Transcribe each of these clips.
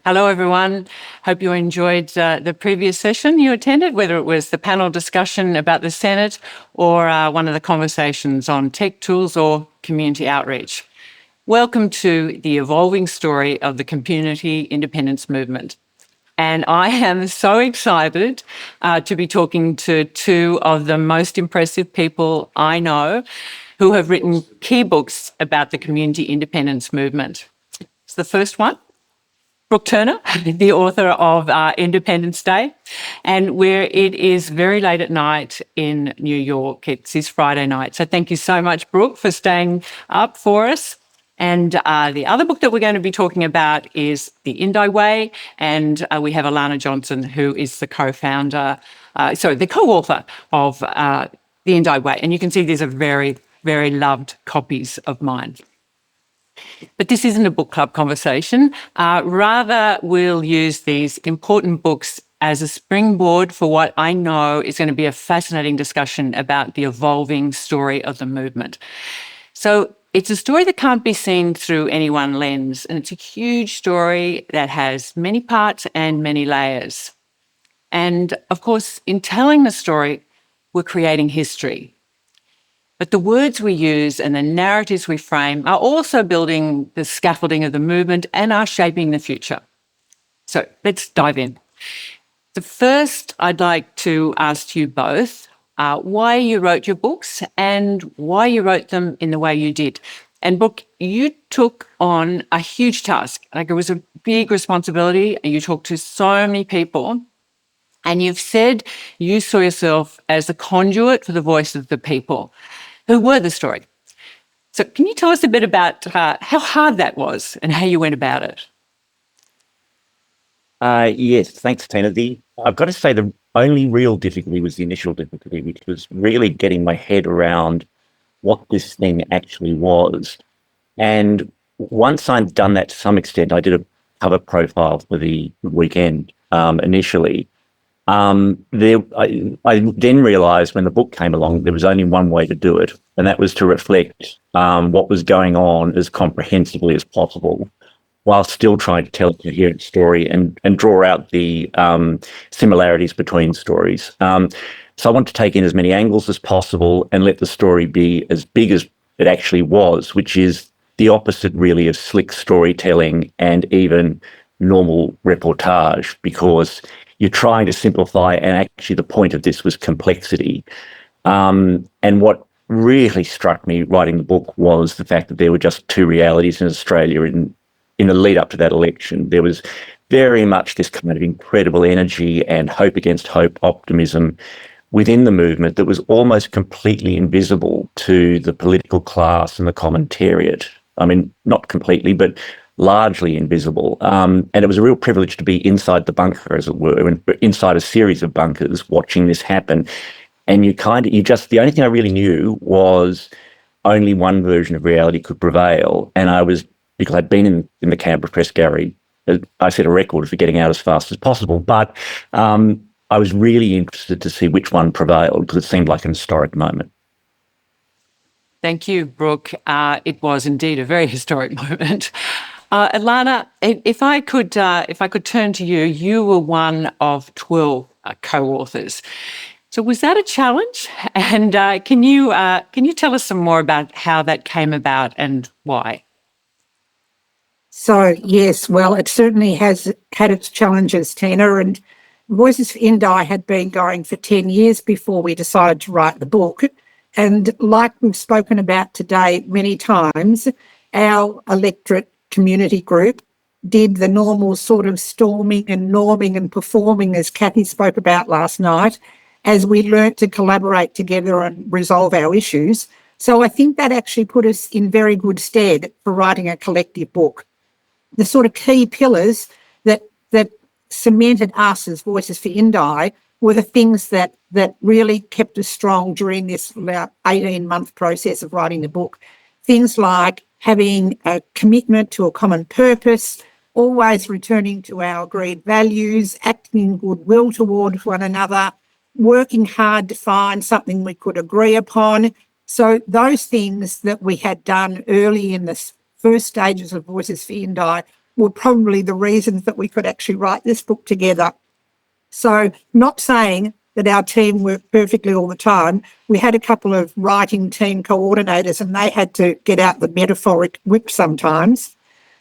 Hello, everyone. Hope you enjoyed the previous session you attended, whether it was the panel discussion about the Senate or one of the conversations on tech tools or community outreach. Welcome to the evolving story of the community independence movement. And I am so excited to be talking to two of the most impressive people I know who have written key books about the community independence movement. It's the first one, Brook Turner, the author of Independence Day, and where it is very late at night in New York. It's his Friday night. So thank you so much, Brook, for staying up for us. And the other book that we're going to be talking about is The Indi Way, and we have Alana Johnson, who is the co-author of The Indi Way. And you can see these are very, very loved copies of mine. But this isn't a book club conversation. Rather, we'll use these important books as a springboard for what I know is going to be a fascinating discussion about the evolving story of the movement. So it's a story that can't be seen through any one lens, and it's a huge story that has many parts and many layers. And of course, in telling the story, we're creating history. But the words we use and the narratives we frame are also building the scaffolding of the movement and are shaping the future. So let's dive in. The first, I'd like to ask you both why you wrote your books and why you wrote them in the way you did. And Brook, you took on a huge task. Like, it was a big responsibility, and you talked to so many people. And you've said you saw yourself as a conduit for the voice of the people who were the story. So can you tell us a bit about how hard that was and how you went about it? Yes, thanks, Tina. I've got to say the only real difficulty was the initial difficulty, which was really getting my head around what this thing actually was. And once I'd done that to some extent, I did a cover profile for the weekend initially. I then realised when the book came along, there was only one way to do it, and that was to reflect what was going on as comprehensively as possible, while still trying to tell a coherent story and draw out the similarities between stories. So I want to take in as many angles as possible and let the story be as big as it actually was, which is the opposite really of slick storytelling and even normal reportage, because you're trying to simplify, and actually the point of this was complexity. And what really struck me writing the book was the fact that there were just two realities in Australia in the lead up to that election. There was very much this kind of incredible energy and hope against hope, optimism within the movement that was almost completely invisible to the political class and the commentariat. I mean, not completely, but largely invisible. And it was a real privilege to be inside the bunker, as it were, and inside a series of bunkers watching this happen. And the only thing I really knew was only one version of reality could prevail. And because I'd been in the Canberra Press Gallery, I set a record for getting out as fast as possible. But I was really interested to see which one prevailed, because it seemed like an historic moment. Thank you, Brook. It was indeed a very historic moment. Alana, if I could turn to you, you were one of 12 co-authors. So was that a challenge? And can you tell us some more about how that came about and why? So, yes, well, it certainly has had its challenges, Tina, and Voices for Indi had been going for 10 years before we decided to write the book. And like we've spoken about today many times, our electorate community group did the normal sort of storming and norming and performing, as Kathy spoke about last night, as we learnt to collaborate together and resolve our issues. So I think that actually put us in very good stead for writing a collective book. The sort of key pillars that cemented us as Voices for Indi were the things that really kept us strong during this about 18-month process of writing the book. Things like having a commitment to a common purpose, always returning to our agreed values, acting in goodwill towards one another, working hard to find something we could agree upon. So those things that we had done early in the first stages of Voices for Indi were probably the reasons that we could actually write this book together. So not saying that our team worked perfectly all the time. We had a couple of writing team coordinators and they had to get out the metaphoric whip sometimes.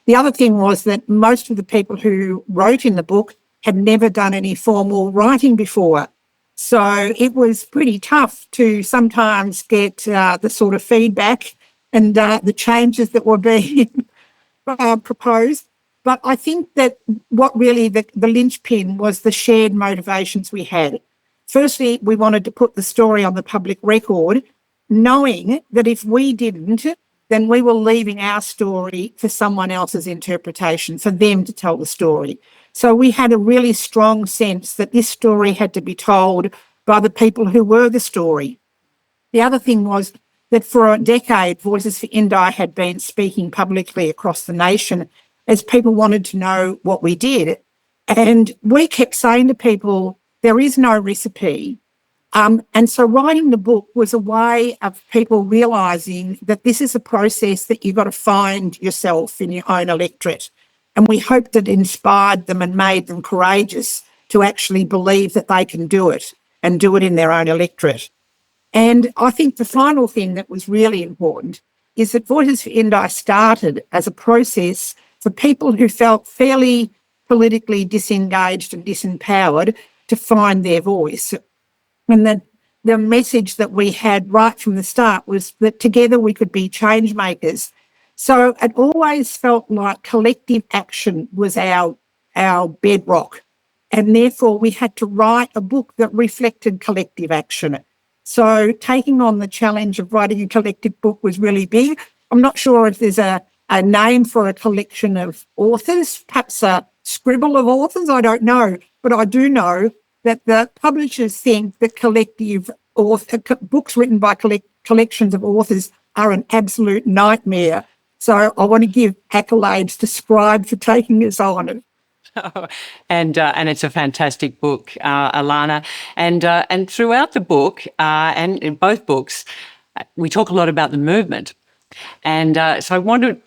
The other thing was that most of the people who wrote in the book had never done any formal writing before. So it was pretty tough to sometimes get the sort of feedback and the changes that were being proposed. But I think that what really the linchpin was the shared motivations we had. Firstly, we wanted to put the story on the public record, knowing that if we didn't, then we were leaving our story for someone else's interpretation, for them to tell the story. So we had a really strong sense that this story had to be told by the people who were the story. The other thing was that for a decade, Voices for Indi had been speaking publicly across the nation as people wanted to know what we did. And we kept saying to people, there is no recipe. And so writing the book was a way of people realising that this is a process that you've got to find yourself in your own electorate. And we hoped it inspired them and made them courageous to actually believe that they can do it and do it in their own electorate. And I think the final thing that was really important is that Voices for Indi started as a process for people who felt fairly politically disengaged and disempowered to find their voice. And the message that we had right from the start was that together we could be change makers. So it always felt like collective action was our bedrock. And therefore we had to write a book that reflected collective action. So taking on the challenge of writing a collective book was really big. I'm not sure if there's a name for a collection of authors, perhaps a scribble of authors, I don't know. But I do know that the publishers think that books written by collections of authors are an absolute nightmare. So I want to give accolades to Scribe for taking this on. And it's a fantastic book, Alana. And throughout the book, and in both books, we talk a lot about the movement. And so I want to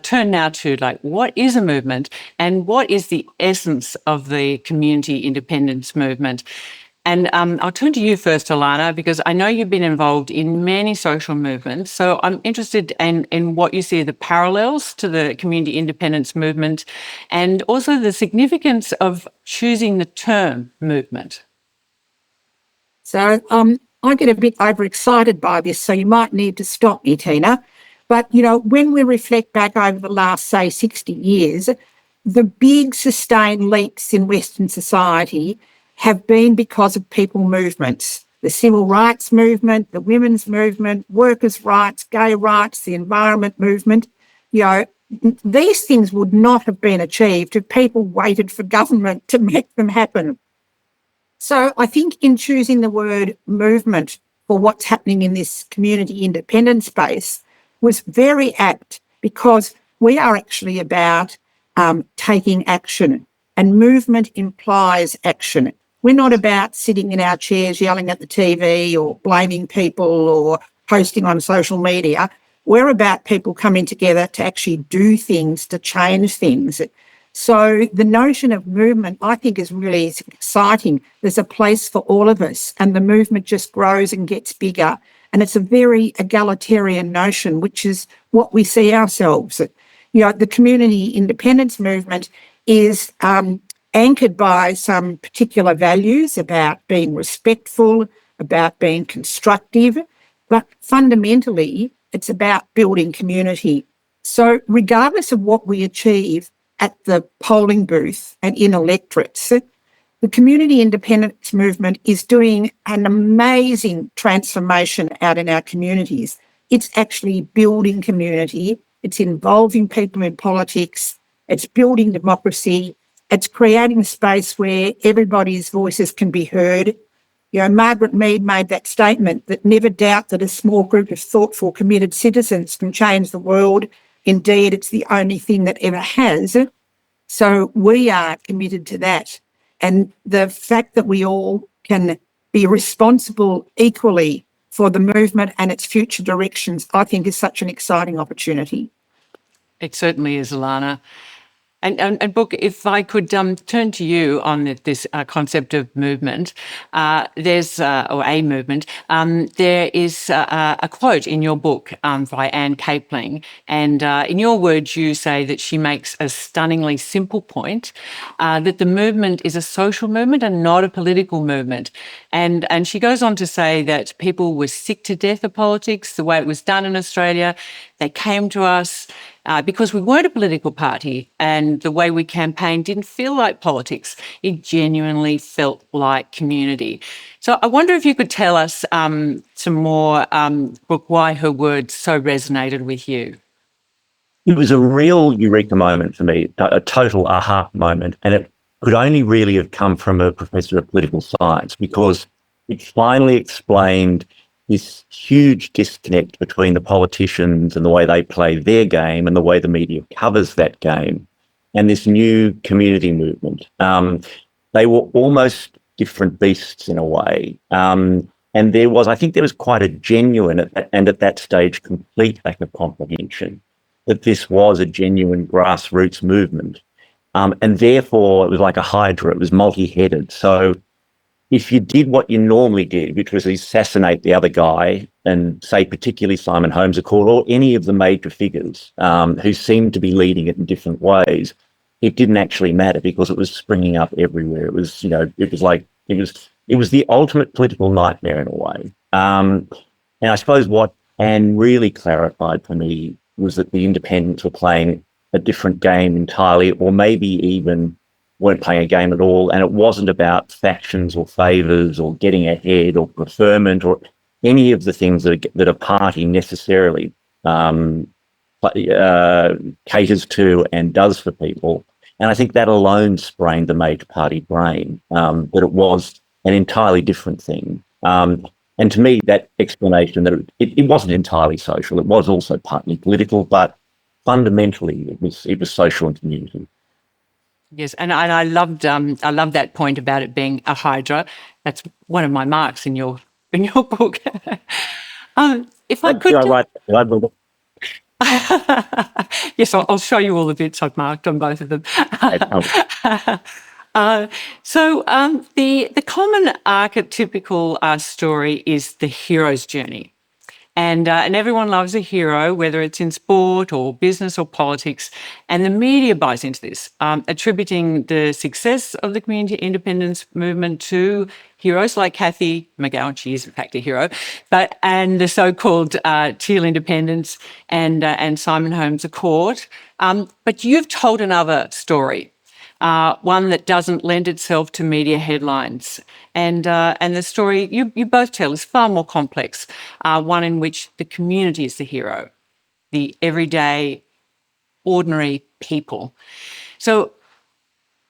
turn now to what is a movement and what is the essence of the community independence movement. And I'll turn to you first, Alana, because I know you've been involved in many social movements. So I'm interested in what you see the parallels to the community independence movement and also the significance of choosing the term movement. So I get a bit overexcited by this, so you might need to stop me, Tina. But, when we reflect back over the last, say, 60 years, the big sustained leaps in Western society have been because of people movements. The civil rights movement, the women's movement, workers' rights, gay rights, the environment movement. These things would not have been achieved if people waited for government to make them happen. So I think in choosing the word movement for what's happening in this community independence space was very apt, because we are actually about taking action, and movement implies action. We're not about sitting in our chairs yelling at the TV or blaming people or posting on social media. We're about people coming together to actually do things, to change things. So the notion of movement, I think, is really exciting. There's a place for all of us, and the movement just grows and gets bigger. And it's a very egalitarian notion, which is what we see ourselves. The community independence movement is anchored by some particular values about being respectful, about being constructive, but fundamentally it's about building community. So regardless of what we achieve at the polling booth and in electorates, the community independence movement is doing an amazing transformation out in our communities. It's actually building community. It's involving people in politics. It's building democracy. It's creating a space where everybody's voices can be heard. Margaret Mead made that statement that never doubt that a small group of thoughtful, committed citizens can change the world. Indeed, it's the only thing that ever has. So we are committed to that. And the fact that we all can be responsible equally for the movement and its future directions, I think, is such an exciting opportunity. It certainly is, Alana. And Brooke, if I could turn to you on this concept of movement, or a movement, there is a quote in your book by Anne Capling, and in your words, you say that she makes a stunningly simple point that the movement is a social movement and not a political movement. And she goes on to say that people were sick to death of politics, the way it was done in Australia. They came to us because we weren't a political party and the way we campaigned didn't feel like politics. It genuinely felt like community. So I wonder if you could tell us some more, Brooke, why her words so resonated with you. It was a real eureka moment for me, a total aha moment. And it could only really have come from a professor of political science, because it finally explained this huge disconnect between the politicians and the way they play their game and the way the media covers that game, and this new community movement. They were almost different beasts in a way. And I think there was quite a genuine, and at that stage, complete lack of comprehension that this was a genuine grassroots movement. And therefore, it was like a hydra. It was multi-headed. So if you did what you normally did, which was assassinate the other guy and say particularly Simon Holmes Accord or any of the major figures who seemed to be leading it in different ways, it didn't actually matter because it was springing up everywhere. It was, it was the ultimate political nightmare in a way. And I suppose what Anne really clarified for me was that the independents were playing a different game entirely, or maybe even weren't playing a game at all, and it wasn't about factions or favours or getting ahead or preferment or any of the things that a party necessarily caters to and does for people. And I think that alone sprained the major party brain, that it was an entirely different thing. And to me, that explanation that it wasn't entirely social, it was also partly political, but fundamentally it was social and community. Yes, and I loved that point about it being a hydra. That's one of my marks in your book. If I could, yes, I'll show you all the bits I've marked on both of them. The common archetypical story is the hero's journey. And everyone loves a hero, whether it's in sport or business or politics. And the media buys into this, attributing the success of the community independence movement to heroes like Cathy McGowan. She is in fact a hero, and the so-called Teal Independence and Simon Holmes Accord. But you've told another story. One that doesn't lend itself to media headlines. And the story you both tell is far more complex, one in which the community is the hero, the everyday, ordinary people. So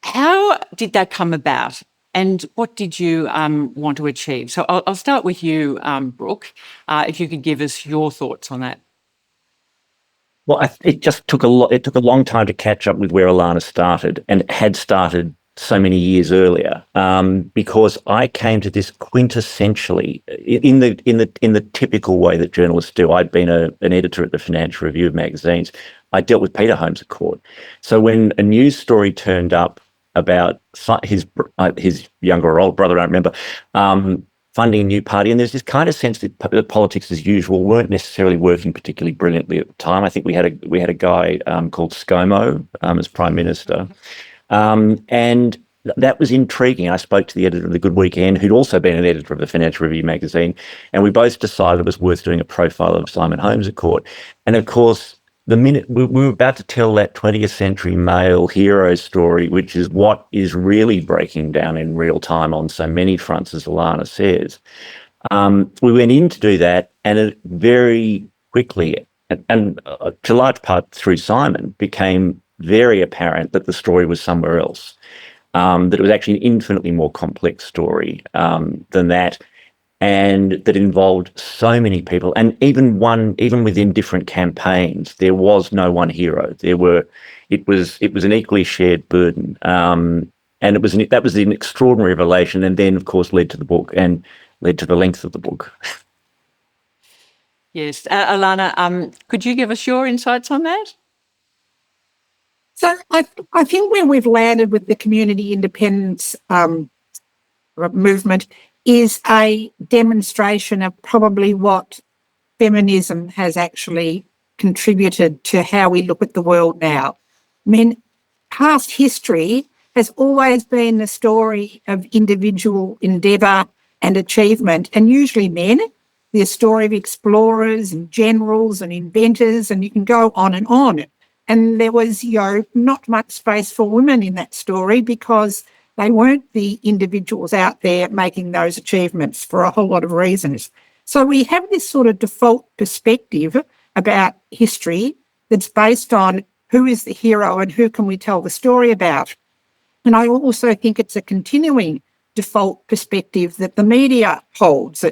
how did that come about? And what did you want to achieve? So I'll start with you, Brooke, if you could give us your thoughts on that. Well, it just took it took a long time to catch up with where Alana started, and had started so many years earlier, because I came to this quintessentially in the typical way that journalists do. I'd been an editor at the Financial Review of magazines. I dealt with Peter Holmes Accord. So when a news story turned up about his younger or older brother, I don't remember, funding a new party, and there's this kind of sense that politics as usual weren't necessarily working particularly brilliantly at the time. I think we had a guy called ScoMo as Prime Minister, and that was intriguing. I spoke to the editor of The Good Weekend, who'd also been an editor of the Financial Review magazine, and we both decided it was worth doing a profile of Simon Holmes Accord. And of course, the minute we were about to tell that 20th century male hero story, which is what is really breaking down in real time on so many fronts, as Alana says, we went in to do that, and it very quickly, and to large part through Simon, became very apparent that the story was somewhere else, that it was actually an infinitely more complex story than that, and that involved so many people, and even within different campaigns, there was no one hero. It was an equally shared burden, and that was an extraordinary revelation, and then of course led to the book and led to the length of the book. Yes, Alana, could you give us your insights on that? So I think where we've landed with the community independence movement is a demonstration of probably what feminism has actually contributed to how we look at the world now. I mean, past history has always been the story of individual endeavour and achievement, and usually men. The story of explorers and generals and inventors, and you can go on and on. And there was, not much space for women in that story because they weren't the individuals out there making those achievements for a whole lot of reasons. So we have this sort of default perspective about history that's based on who is the hero and who can we tell the story about. And I also think it's a continuing default perspective that the media holds.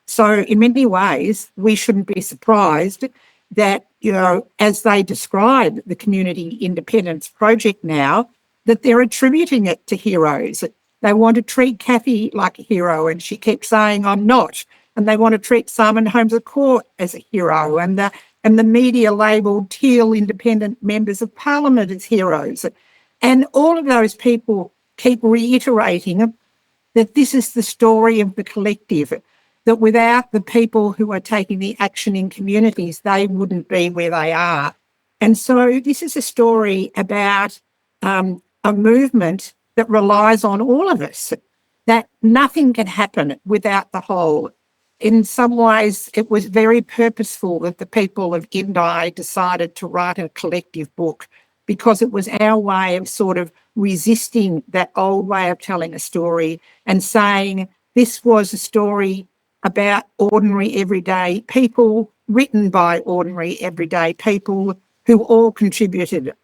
So in many ways, we shouldn't be surprised that, as they describe the community independence project now, that they're attributing it to heroes. They want to treat Kathy like a hero, and she keeps saying, I'm not. And they want to treat Simon Holmes à Court as a hero, and the media labelled Teal independent members of parliament as heroes. And all of those people keep reiterating that this is the story of the collective, that without the people who are taking the action in communities, they wouldn't be where they are. And so this is a story about a movement that relies on all of us, that nothing can happen without the whole. In some ways, it was very purposeful that the people of Indi decided to write a collective book because it was our way of sort of resisting that old way of telling a story and saying this was a story about ordinary everyday people, written by ordinary everyday people who all contributed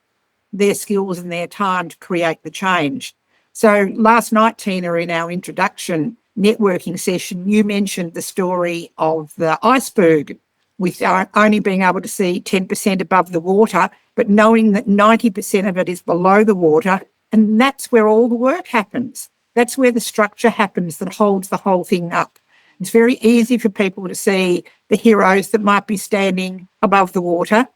their skills and their time to create the change. So last night, Tina, in our introduction networking session, you mentioned the story of the iceberg with only being able to see 10% above the water, but knowing that 90% of it is below the water. And that's where all the work happens. That's where the structure happens that holds the whole thing up. It's very easy for people to see the heroes that might be standing above the water,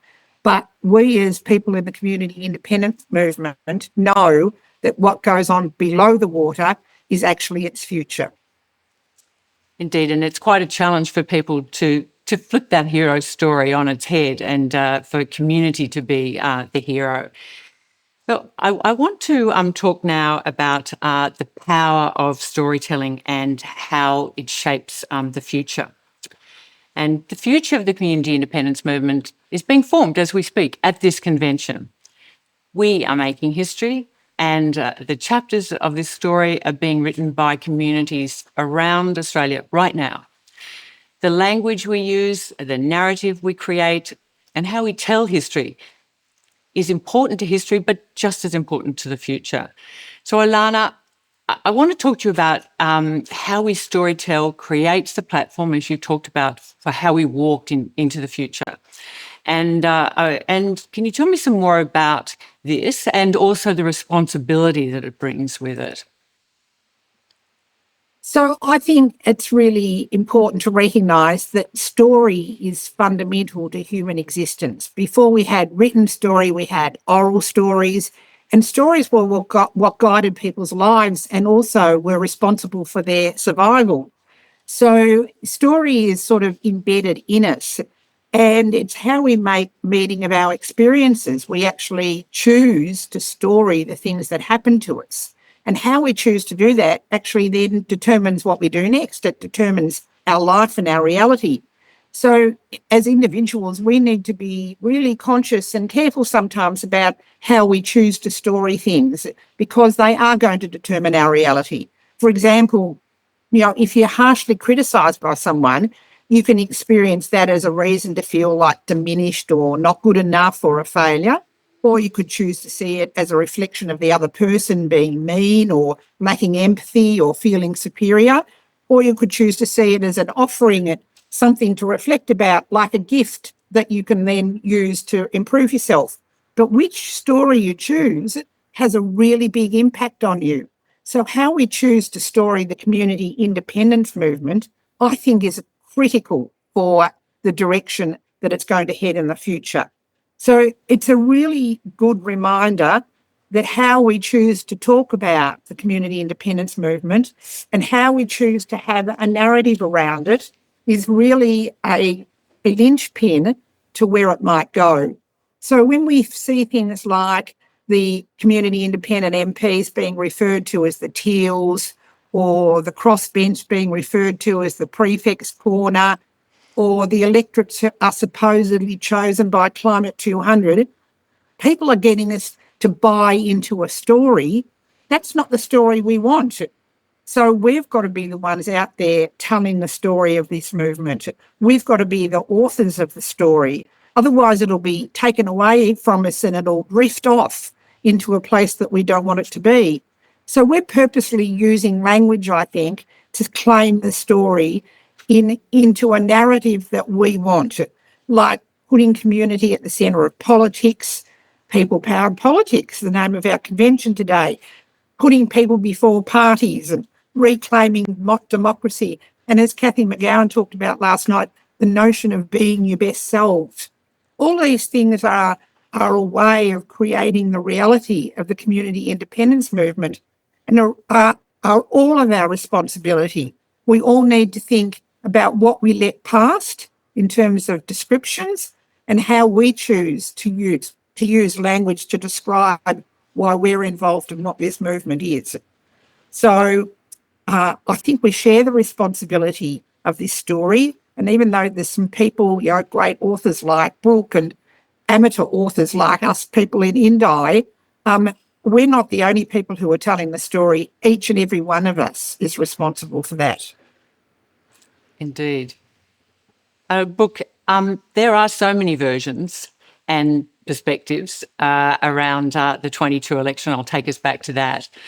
but we as people in the community independence movement know that what goes on below the water is actually its future. Indeed, and it's quite a challenge for people to flip that hero story on its head and for community to be the hero. So I want to talk now about the power of storytelling and how it shapes the future. And the future of the community independence movement is being formed as we speak at this convention. We are making history, and the chapters of this story are being written by communities around Australia right now. The language we use, the narrative we create, and how we tell history is important to history, but just as important to the future. So, Alana, I want to talk to you about how we storytell creates the platform, as you talked about, for how we walked into the future. And can you tell me some more about this and also the responsibility that it brings with it? So I think it's really important to recognise that story is fundamental to human existence. Before we had written story, we had oral stories, and stories were what guided people's lives and also were responsible for their survival. So story is sort of embedded in us, and it's how we make meaning of our experiences. We actually choose to story the things that happen to us. And how we choose to do that actually then determines what we do next. It determines our life and our reality. So as individuals, we need to be really conscious and careful sometimes about how we choose to story things because they are going to determine our reality. For example, if you're harshly criticised by someone, you can experience that as a reason to feel like diminished or not good enough or a failure. Or you could choose to see it as a reflection of the other person being mean or lacking empathy or feeling superior. Or you could choose to see it as an offering, something to reflect about, like a gift that you can then use to improve yourself. But which story you choose has a really big impact on you. So how we choose to story the community independence movement, I think, is critical for the direction that it's going to head in the future. So it's a really good reminder that how we choose to talk about the community independence movement and how we choose to have a narrative around it is really a linchpin to where it might go. So when we see things like the community independent MPs being referred to as the teals, or the crossbench being referred to as the prefect's corner, or the electorates are supposedly chosen by Climate 200, people are getting us to buy into a story. That's not the story we want. So we've got to be the ones out there telling the story of this movement. We've got to be the authors of the story. Otherwise, it'll be taken away from us and it'll drift off into a place that we don't want it to be. So we're purposely using language, I think, to claim the story into a narrative that we want, like putting community at the centre of politics, people-powered politics, the name of our convention today, putting people before parties and reclaiming democracy. And as Cathy McGowan talked about last night, the notion of being your best selves. All these things are a way of creating the reality of the community independence movement and are all of our responsibility. We all need to think about what we let past in terms of descriptions and how we choose to use language to describe why we're involved in what this movement is. So I think we share the responsibility of this story. And even though there's some people, great authors like Brook and amateur authors like us, people in Indi, we're not the only people who are telling the story. Each and every one of us is responsible for that. Indeed. Brooke, there are so many versions and perspectives around the 22 election. I'll take us back to that. I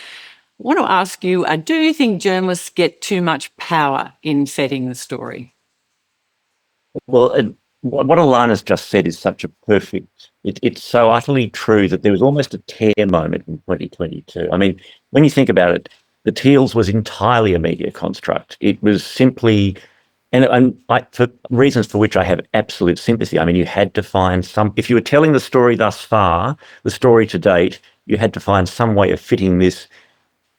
want to ask you, do you think journalists get too much power in setting the story? Well, what Alana's just said is such a perfect, it's so utterly true that there was almost a tear moment in 2022. I mean, when you think about it, the Teals was entirely a media construct. It was simply, for reasons for which I have absolute sympathy, I mean, you had to find if you were telling the story thus far, the story to date, you had to find some way of fitting this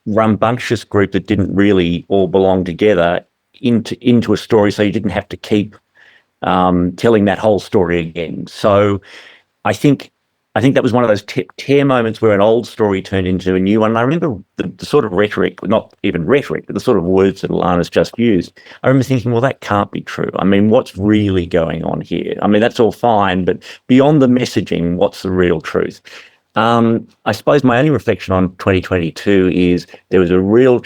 rambunctious group that didn't really all belong together into a story, so you didn't have to keep telling that whole story again. So I think that was one of those tear moments where an old story turned into a new one. And I remember the sort of rhetoric, not even rhetoric, but the sort of words that Alana's just used. I remember thinking, well, that can't be true. I mean, what's really going on here? I mean, that's all fine, but beyond the messaging, what's the real truth? I suppose my only reflection on 2022 is there was a real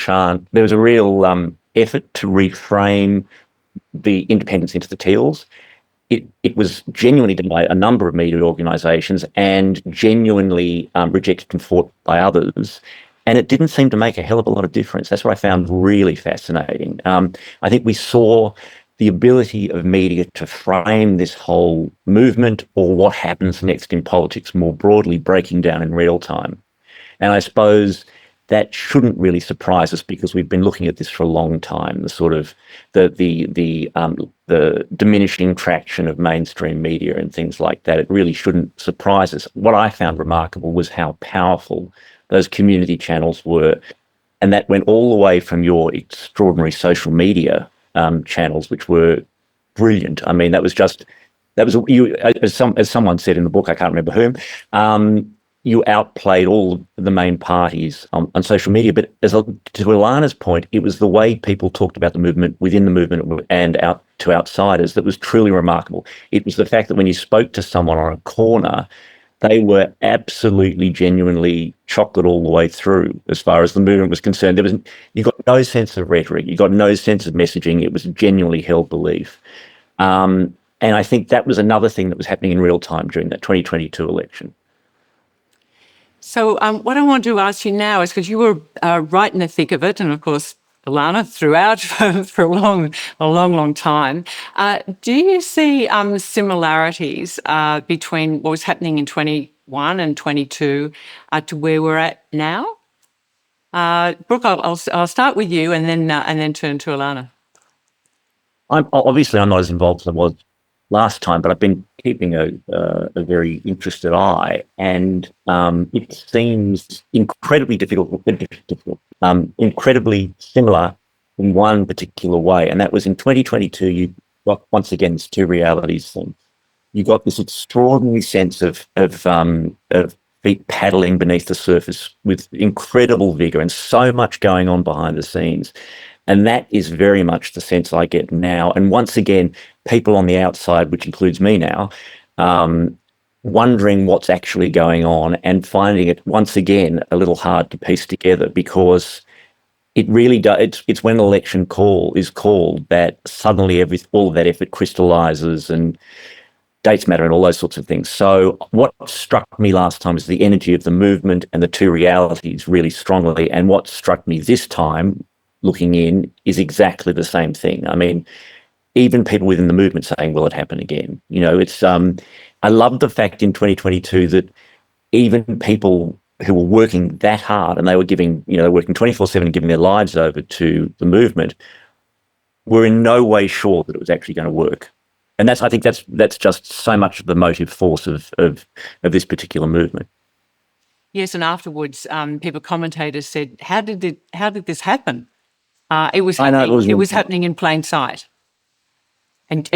effort to reframe the independence into the Teals. It was genuinely done by a number of media organisations and genuinely rejected and fought by others. And it didn't seem to make a hell of a lot of difference. That's what I found really fascinating. I think we saw the ability of media to frame this whole movement or what happens next in politics more broadly breaking down in real time. And I suppose that shouldn't really surprise us because we've been looking at this for a long time, the sort of the diminishing traction of mainstream media and things like that. It really shouldn't surprise us. What I found remarkable was how powerful those community channels were. And that went all the way from your extraordinary social media channels, which were brilliant. I mean, you, as someone said in the book, I can't remember whom, you outplayed all the main parties on social media. But to Alana's point, it was the way people talked about the movement within the movement and out to outsiders that was truly remarkable. It was the fact that when you spoke to someone on a corner, they were absolutely, genuinely chocolate all the way through as far as the movement was concerned. You got no sense of rhetoric. You got no sense of messaging. It was genuinely held belief. And I think that was another thing that was happening in real time during that 2022 election. So what I want to ask you now is, because you were right in the thick of it, and of course, Alana, throughout for a long time, do you see similarities between what was happening in 21 and 22 to where we're at now? Brooke, I'll start with you and then turn to Alana. I'm not as involved as I was last time, but I've been keeping a very interested eye, and it seems incredibly incredibly similar in one particular way, and that was in 2022. You got once again these two realities thing. You got this extraordinary sense of feet paddling beneath the surface with incredible vigor and so much going on behind the scenes. And that is very much the sense I get now. And once again, people on the outside, which includes me now, wondering what's actually going on and finding it once again a little hard to piece together, because it really does. It's when an election call is called that suddenly all of that effort crystallizes and dates matter and all those sorts of things. So what struck me last time is the energy of the movement and the two realities really strongly. And what struck me this time, looking in, is exactly the same thing. I mean, even people within the movement saying, will it happen again? You know, it's, I love the fact in 2022 that even people who were working that hard and they were giving, you know, they're working 24/7, giving their lives over to the movement, were in no way sure that it was actually going to work. And I think that's just so much of the motive force of this particular movement. Yes, and afterwards, commentators said, "How did this happen?" It was I know happening. It was happening in plain sight. It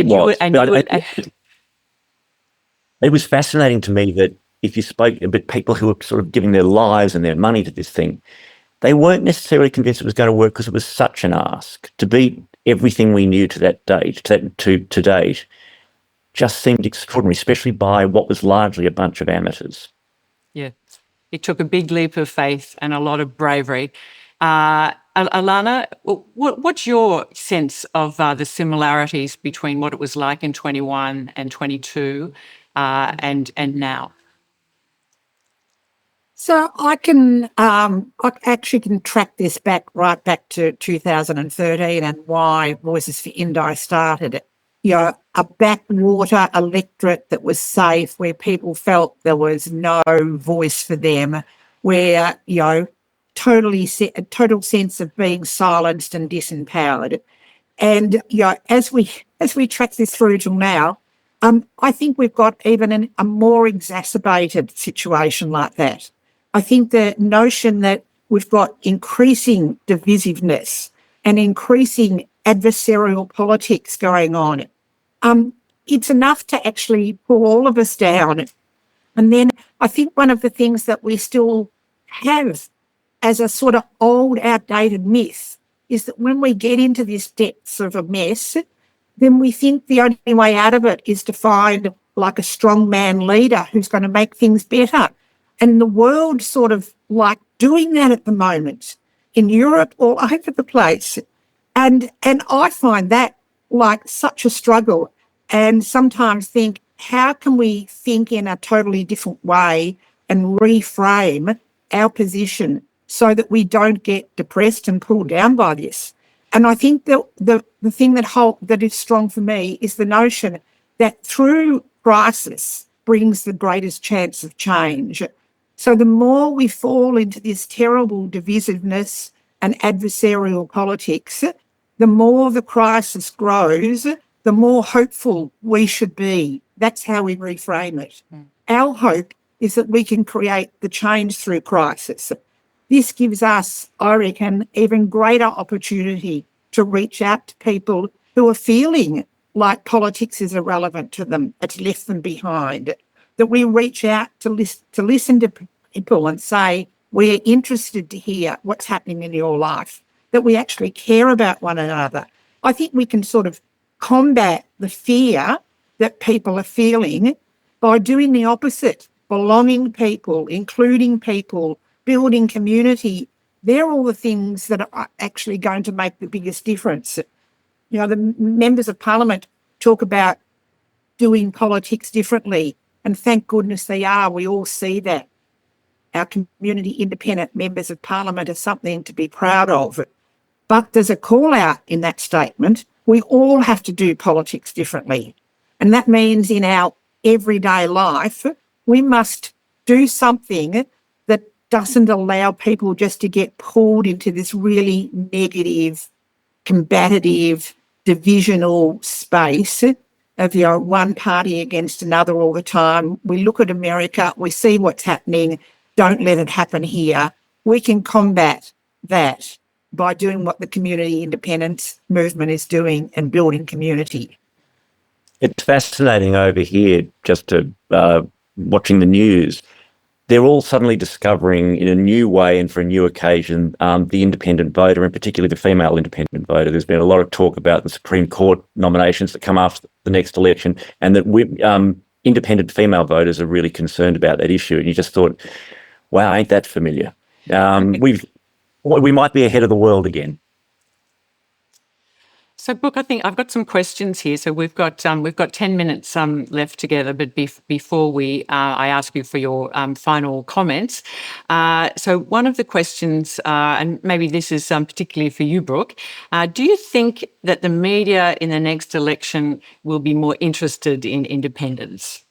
was fascinating to me that if you spoke about people who were sort of giving their lives and their money to this thing, they weren't necessarily convinced it was going to work because it was such an ask. To beat everything we knew to that date, to date, just seemed extraordinary, especially by what was largely a bunch of amateurs. Yeah, it took a big leap of faith and a lot of bravery. Alana, what's your sense of the similarities between what it was like in 21 and 22 and now? So I actually can track this right back to 2013 and why Voices for Indi started. You know, a backwater electorate that was safe, where people felt there was no voice for them, where, you know, a total sense of being silenced and disempowered. And, you know, as we track this through till now, I think we've got even a more exacerbated situation like that. I think the notion that we've got increasing divisiveness and increasing adversarial politics going on, it's enough to actually pull all of us down. And then I think one of the things that we still have as a sort of old, outdated myth is that when we get into this depths of a mess, then we think the only way out of it is to find like a strong man leader who's going to make things better. And the world's sort of like doing that at the moment in Europe, all over the place. And I find that like such a struggle, and sometimes think, how can we think in a totally different way and reframe our position so that we don't get depressed and pulled down by this? And I think that the thing that is strong for me is the notion that through crisis brings the greatest chance of change. So the more we fall into this terrible divisiveness and adversarial politics, the more the crisis grows, the more hopeful we should be. That's how we reframe it. Our hope is that we can create the change through crisis. This gives us, I reckon, even greater opportunity to reach out to people who are feeling like politics is irrelevant to them, it's left them behind. That we reach out to listen to people and say, we're interested to hear what's happening in your life, that we actually care about one another. I think we can sort of combat the fear that people are feeling by doing the opposite, belonging people, including people, building community. They're all the things that are actually going to make the biggest difference. You know, the members of Parliament talk about doing politics differently, and thank goodness they are. We all see that. Our community independent members of Parliament are something to be proud of. But there's a call out in that statement. We all have to do politics differently. And that means in our everyday life, we must do something that doesn't allow people just to get pulled into this really negative, combative, divisional space, of one party against another all the time. We look at America, we see what's happening. Don't let it happen here. We can combat that by doing what the community independence movement is doing and building community. It's fascinating over here, just to watching the news. They're all suddenly discovering in a new way and for a new occasion the independent voter, and particularly the female independent voter. There's been a lot of talk about the Supreme Court nominations that come after the next election, and that independent female voters are really concerned about that issue. And you just thought, wow, ain't that familiar? We might be ahead of the world again. So, Brooke, I think I've got some questions here. So we've got 10 minutes left together, but before I ask you for your final comments. So one of the questions, and maybe this is particularly for you, Brooke, do you think that the media in the next election will be more interested in independence?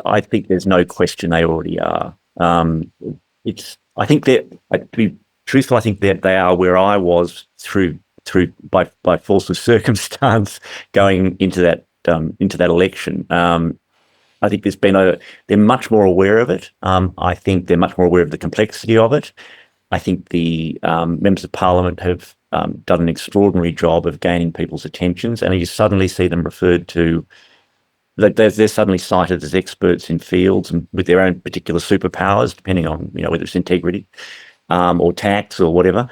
I think there's no question they already are. I think that, to be truthful, I think that they are where I was by force of circumstance going into that election. I think they're much more aware of it. I think they're much more aware of the complexity of it. I think the members of Parliament have done an extraordinary job of gaining people's attentions, and you suddenly see them referred to. They're suddenly cited as experts in fields and with their own particular superpowers, depending on whether it's integrity or tax or whatever.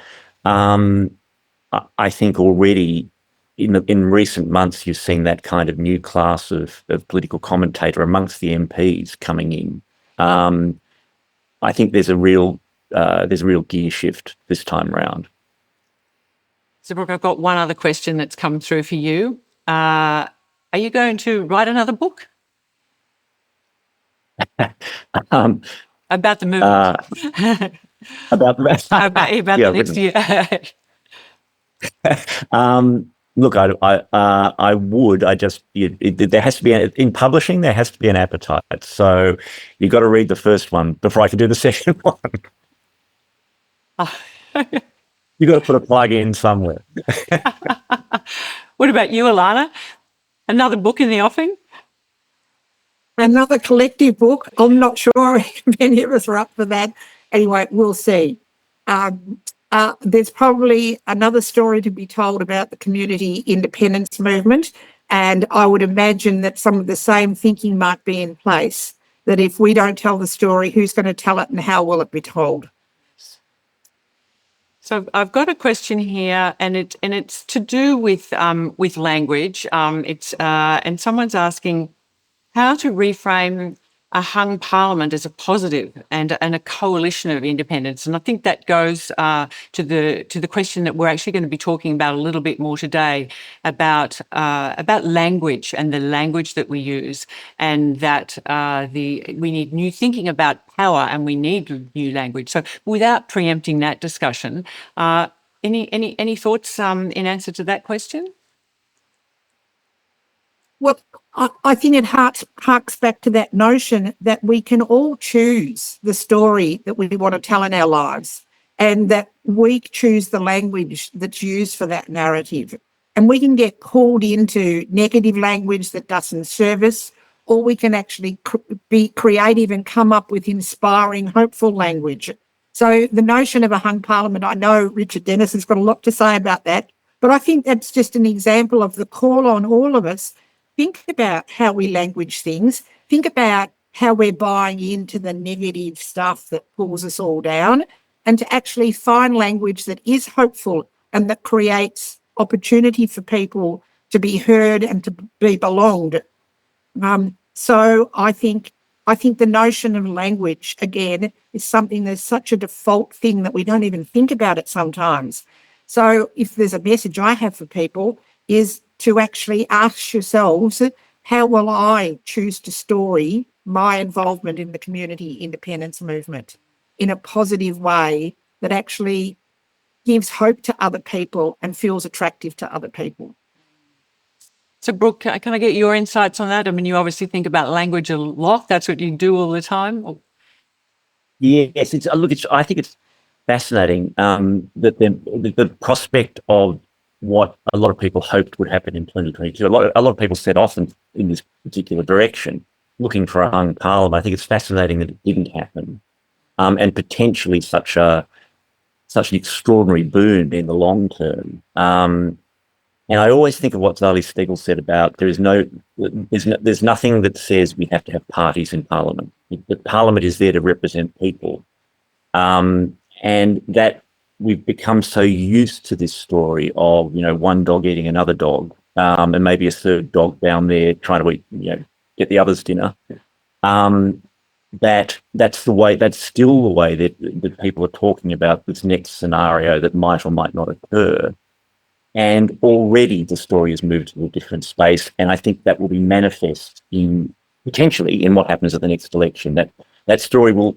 I think already in recent months you've seen that kind of new class of political commentator amongst the MPs coming in. I think there's a real gear shift this time round. So, Brooke, I've got one other question that's come through for you. Are you going to write another book about the movement? About the next year. Look, I would. There has to be in publishing. There has to be an appetite. So you've got to read the first one before I can do the second one. You've got to put a plug in somewhere. What about you, Alana? Another book in the offing? Another collective book. I'm not sure if many of us are up for that. Anyway, we'll see. There's probably another story to be told about the community independence movement, and I would imagine that some of the same thinking might be in place, that if we don't tell the story, who's going to tell it and how will it be told? So I've got a question here, and it's to do with language. And someone's asking how to reframe a hung parliament as a positive and a coalition of independents. And I think that goes to the question that we're actually going to be talking about a little bit more today about language and the language that we use, and that we need new thinking about power, and we need new language. So without preempting that discussion, any thoughts in answer to that question? Well, I think it harks back to that notion that we can all choose the story that we want to tell in our lives, and that we choose the language that's used for that narrative. And we can get pulled into negative language that doesn't serve us, or we can actually be creative and come up with inspiring, hopeful language. So the notion of a hung parliament, I know Richard Dennis has got a lot to say about that, but I think that's just an example of the call on all of us. Think about how we language things. Think about how we're buying into the negative stuff that pulls us all down, and to actually find language that is hopeful and that creates opportunity for people to be heard and to be belonged. So I think the notion of language, again, is something that's such a default thing that we don't even think about it sometimes. So if there's a message I have for people, is to actually ask yourselves, how will I choose to story my involvement in the community independence movement in a positive way that actually gives hope to other people and feels attractive to other people? So, Brooke, can I get your insights on that? I mean, you obviously think about language a lot. That's what you do all the time. Yes, I think it's fascinating that the prospect of what a lot of people hoped would happen in 2022. A lot of people set off in this particular direction, looking for a hung parliament. I think it's fascinating that it didn't happen, and potentially such an extraordinary boon in the long term. And I always think of what Zali Steggall said about there's nothing that says we have to have parties in Parliament. The Parliament is there to represent people, and that we've become so used to this story of one dog eating another dog, and maybe a third dog down there trying to eat get the other's dinner. That's still the way that people are talking about this next scenario that might or might not occur. And already the story has moved to a different space. And I think that will be manifest potentially in what happens at the next election. That story will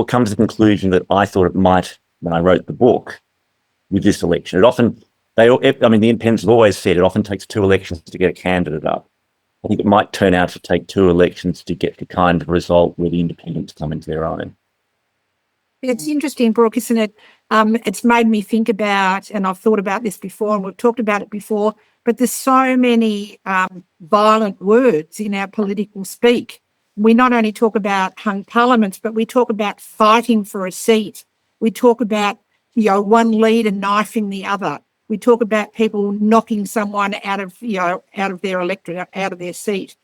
come to the conclusion that I thought it might when I wrote the book with this election. The independents have always said it often takes 2 elections to get a candidate up. I think it might turn out to take 2 elections to get the kind of result where the independents come into their own. It's interesting, Brook, isn't it? It's made me think about, and I've thought about this before, and we've talked about it before, but there's so many violent words in our political speak. We not only talk about hung parliaments, but we talk about fighting for a seat. We talk about, one leader knifing the other. We talk about people knocking someone out of their electorate, out of their seat.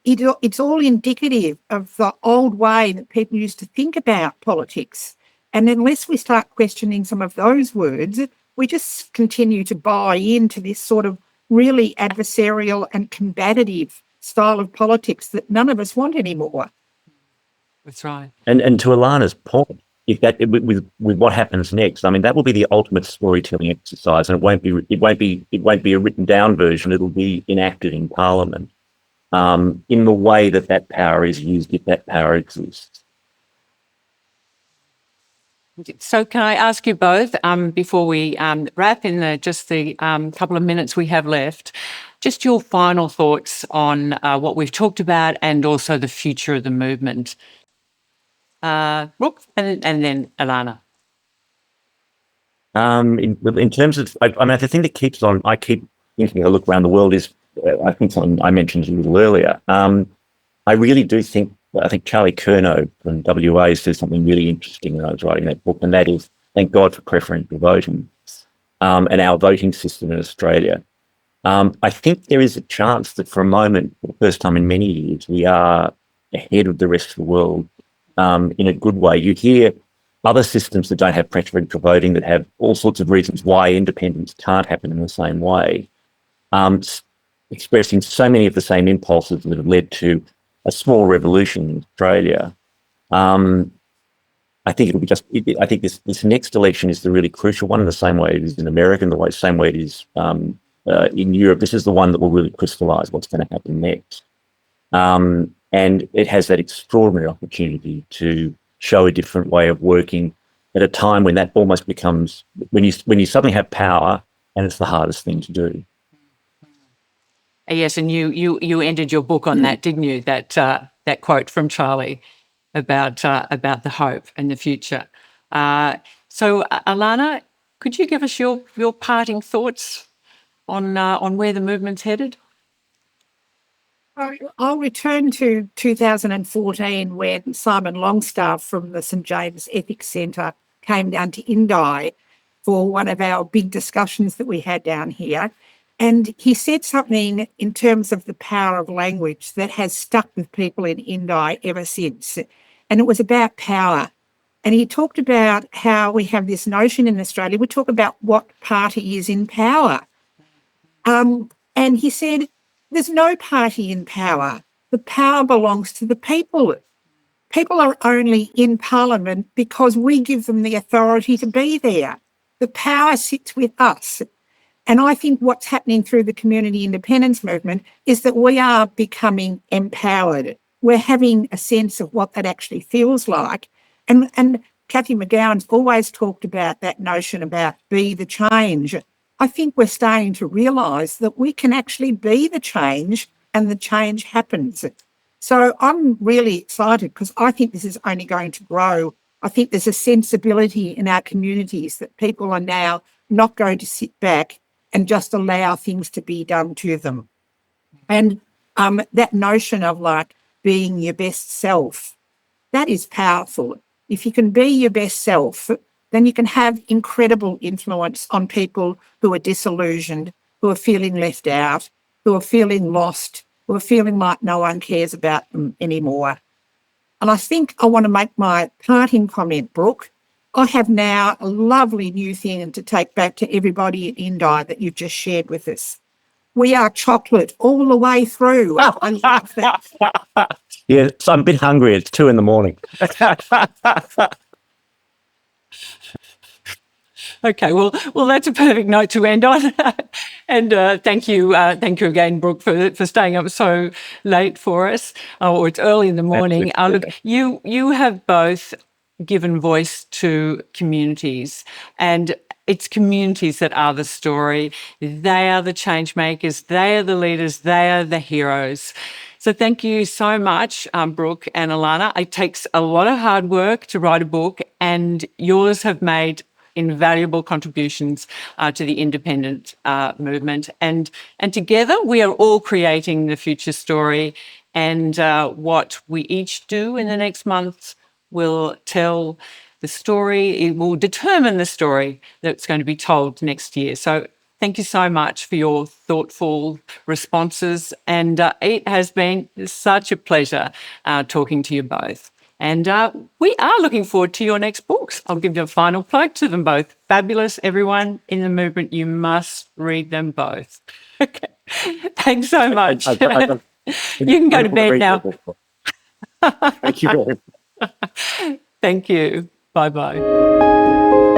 It's all indicative of the old way that people used to think about politics. And unless we start questioning some of those words, we just continue to buy into this sort of really adversarial and combative style of politics that none of us want anymore. That's right. And to Alana's point, with what happens next, that will be the ultimate storytelling exercise, and it won't be a written down version. It'll be enacted in Parliament. In the way that power is used, if that power exists. So can I ask you both, before we wrap in the couple of minutes we have left, just your final thoughts on what we've talked about and also the future of the movement? Brook and then Alana. In terms of, the thing that keeps on, I keep thinking I look around the world is, I think something I mentioned a little earlier. I really do think, I think Charlie Curnow from WA says something really interesting when I was writing that book, and that is, thank God for preferential voting and our voting system in Australia. I think there is a chance that for a moment, for the first time in many years, we are ahead of the rest of the world in a good way. You hear other systems that don't have preferential voting, that have all sorts of reasons why independence can't happen in the same way, expressing so many of the same impulses that have led to a small revolution in Australia. I think it'll be I think this next election is the really crucial one, in the same way it is in America, in the same way it is in Europe. This is the one that will really crystallise what's going to happen next. And it has that extraordinary opportunity to show a different way of working at a time when that almost becomes, when you suddenly have power, and it's the hardest thing to do. Yes, and you ended your book on that, didn't you? That quote from Charlie about the hope and the future. So, Alana, could you give us your parting thoughts on where the movement's headed? I'll return to 2014 when Simon Longstaff from the St James Ethics Centre came down to Indi for one of our big discussions that we had down here. And he said something in terms of the power of language that has stuck with people in Indi ever since. And it was about power. And he talked about how we have this notion in Australia, we talk about what party is in power. And he said, there's no party in power. The power belongs to the people. People are only in Parliament because we give them the authority to be there. The power sits with us. And I think what's happening through the community independence movement is that we are becoming empowered. We're having a sense of what that actually feels like. And Cathy McGowan's always talked about that notion about be the change. I think we're starting to realise that we can actually be the change and the change happens. So I'm really excited because I think this is only going to grow. I think there's a sensibility in our communities that people are now not going to sit back and just allow things to be done to them. And that notion of like being your best self, that is powerful. If you can be your best self, then you can have incredible influence on people who are disillusioned, who are feeling left out, who are feeling lost, who are feeling like no one cares about them anymore. And I think I want to make my parting comment, Brooke. I have now a lovely new thing to take back to everybody at Indi that you've just shared with us. We are chocolate all the way through. I love that. Yeah, so I'm a bit hungry. It's 2 a.m. Okay, well, that's a perfect note to end on. And thank you again, Brooke, for staying up so late for us. Or it's early in the morning. Look, you have both given voice to communities, and it's communities that are the story. They are the change makers. They are the leaders. They are the heroes. So thank you so much, Brooke and Alana. It takes a lot of hard work to write a book, and yours have made invaluable contributions to the independent movement. And together we are all creating the future story, and what we each do in the next month will tell the story. It will determine the story that's going to be told next year. So thank you so much for your thoughtful responses. And it has been such a pleasure talking to you both. And we are looking forward to your next books. I'll give you a final plug to them both. Fabulous, everyone in the movement. You must read them both. Okay. Thanks so much. You can go to bed now. Thank you very much. Thank you. Bye-bye.